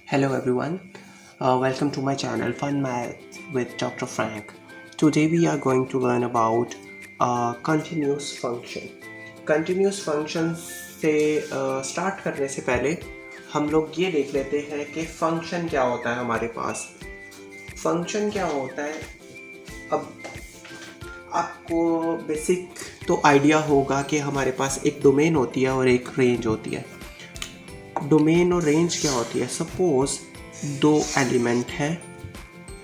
Hello everyone, welcome to my channel Fun Math with Dr. Frank. Today we are going to learn about continuous function. Continuous function से start करने से पहले हम लोग ये देख लेते हैं कि फंक्शन क्या होता है हमारे पास. फंक्शन क्या होता है, अब आपको बेसिक तो आइडिया होगा कि हमारे पास एक डोमेन होती है और एक रेंज होती है. डोमेन और रेंज क्या होती है? सपोज दो एलिमेंट है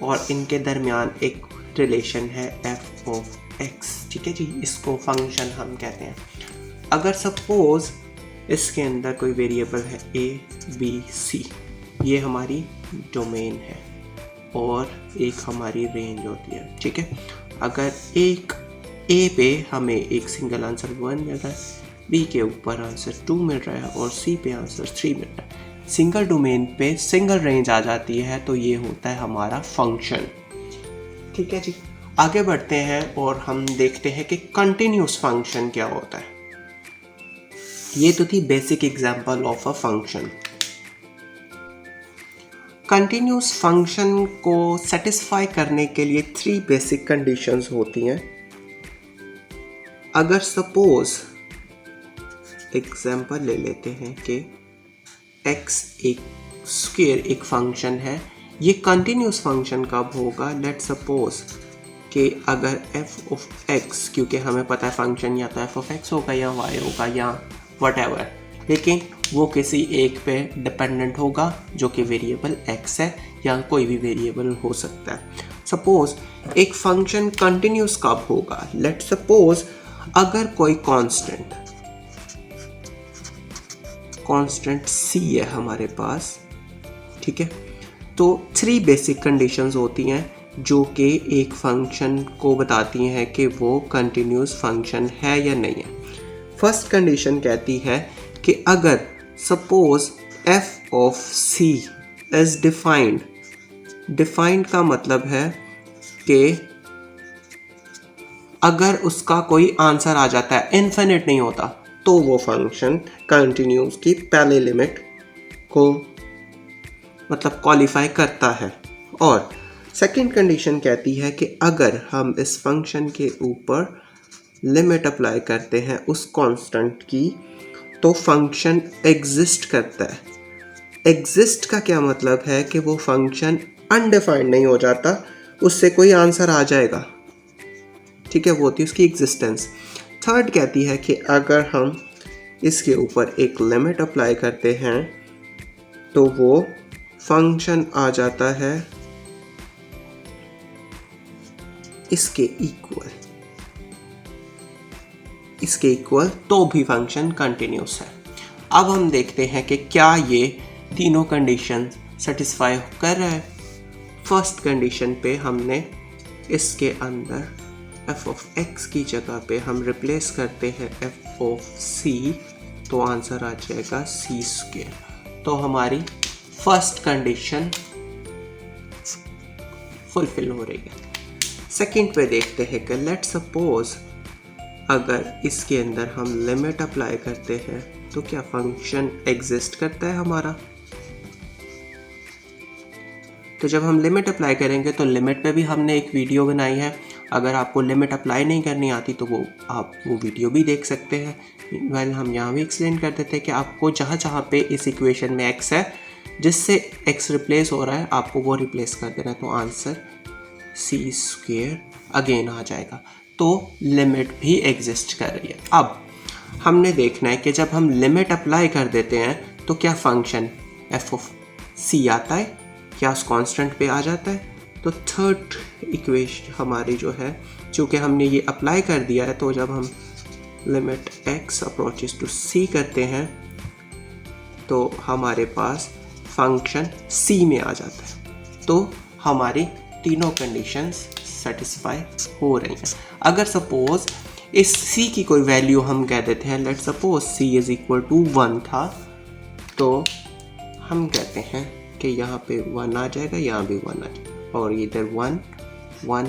और इनके दरमियान एक रिलेशन है f ऑफ x. ठीक है जी, इसको फंक्शन हम कहते हैं. अगर सपोज इसके अंदर कोई वेरिएबल है a b c, ये हमारी डोमेन है और एक हमारी रेंज होती है. ठीक है, अगर एक a पे हमें एक सिंगल आंसर 1 मिल रहा है, B के ऊपर आंसर 2 मिल रहा है और C पे आंसर 3 मिल रहा है, सिंगल डोमेन पे सिंगल रेंज आ जाती है, तो ये होता है हमारा फंक्शन. ठीक है जी, आगे बढ़ते हैं और हम देखते हैं कि कंटिन्यूस फंक्शन क्या होता है. ये तो थी basic example of a function. Continuous function को सेटिस्फाई करने के लिए 3 बेसिक कंडीशंस होती हैं. अगर सपोज एग्जाम्पल ले लेते हैं कि x एक स्क्वायर एक फंक्शन है, ये कंटिन्यूस फंक्शन कब होगा? लेट सपोज कि अगर f ऑफ x, क्योंकि हमें पता है फंक्शन या तो f ऑफ x होगा या y होगा या वटएवर, लेकिन वो किसी एक पे डिपेंडेंट होगा जो कि वेरिएबल x है या कोई भी वेरिएबल हो सकता है. सपोज एक फंक्शन कंटिन्यूस कब होगा? लेट सपोज अगर कोई कांस्टेंट c है हमारे पास. ठीक है, तो 3 बेसिक कंडीशंस होती हैं जो कि एक फंक्शन को बताती हैं कि वो कंटिन्यूस फंक्शन है या नहीं है. फर्स्ट कंडीशन कहती है कि अगर suppose f of c is defined का मतलब है कि अगर उसका कोई आंसर आ जाता है, इन्फिनिट नहीं होता, तो वो फंक्शन कंटिन्यूस की पहले लिमिट को मतलब क्वालिफाई करता है. और सेकंड कंडीशन कहती है कि अगर हम इस फंक्शन के ऊपर लिमिट अप्लाई करते हैं उस कांस्टेंट की, तो फंक्शन एग्जिस्ट करता है. एग्जिस्ट का क्या मतलब है कि वो फंक्शन अनडिफाइंड नहीं हो जाता, उससे कोई आंसर आ जाएगा. ठीक है, वो होती है उसकी एग्जिस्टेंस. थर्ड कहती है कि अगर हम इसके ऊपर एक लिमिट अप्लाई करते हैं तो वो फंक्शन आ जाता है इसके इक्वल, तो भी फंक्शन कंटिन्यूस है. अब हम देखते हैं कि क्या ये तीनों कंडीशन सेटिस्फाई कर रहा है. फर्स्ट कंडीशन पे हमने इसके अंदर f ऑफ x की जगह पे हम रिप्लेस करते हैं f ऑफ c, तो आंसर आ जाएगा c स्क्वायर. तो हमारी फर्स्ट कंडीशन फुलफिल हो रही है. सेकंड पे देखते हैं कि लेट सपोज अगर इसके अंदर हम लिमिट अप्लाई करते हैं तो क्या फंक्शन एग्जिस्ट करता है हमारा? तो जब हम लिमिट अप्लाई करेंगे तो लिमिट पे भी हमने एक वीडियो बनाई है. अगर आपको लिमिट अप्लाई नहीं करनी आती तो आप वो वीडियो भी देख सकते हैं. वेल, हम यहाँ भी एक्सप्लेन कर देते हैं कि आपको जहाँ पे इस इक्वेशन में x है, जिससे x रिप्लेस हो रहा है, आपको वो रिप्लेस कर देना है, तो आंसर c स्क्वायर अगेन आ जाएगा. तो लिमिट भी एग्जिस्ट कर रही है. अब हमने देखना है कि जब हम लिमिट अप्लाई कर देते हैं तो क्या फंक्शन f ऑफ c आता है, क्या उस कांस्टेंट पे आ जाता है. तो थर्ड इक्वेशन हमारी जो है, चूँकि हमने ये अप्लाई कर दिया है, तो जब हम limit x approaches to c करते हैं तो हमारे पास फंक्शन c में आ जाता है. तो हमारी तीनों कंडीशंस सेटिस्फाई हो रही हैं. अगर सपोज इस c की कोई वैल्यू हम कह देते हैं, let suppose c is equal to 1 था, तो हम कहते हैं कि यहाँ पे 1 आ जाएगा, यहाँ भी 1 आ जाएगा और इधर 1 1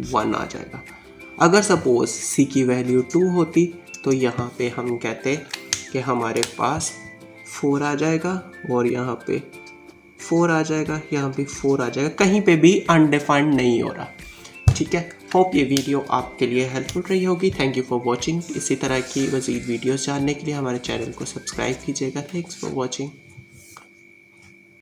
1 आ जाएगा. अगर सपोज c की वैल्यू 2 होती तो यहाँ पे हम कहते कि हमारे पास 4 आ जाएगा और यहाँ पे 4 आ जाएगा, यहाँ भी 4 आ जाएगा, कहीं पे भी अनडिफाइंड नहीं हो रहा। ठीक है, होप ये वीडियो आपके लिए हेल्पफुल रही होगी। Thank you for watching. इसी तरह की मज़ीद वीडियोस जानने के लिए हमारे चैनल को सब्सक्राइब कीजिएगा। Thanks for watching.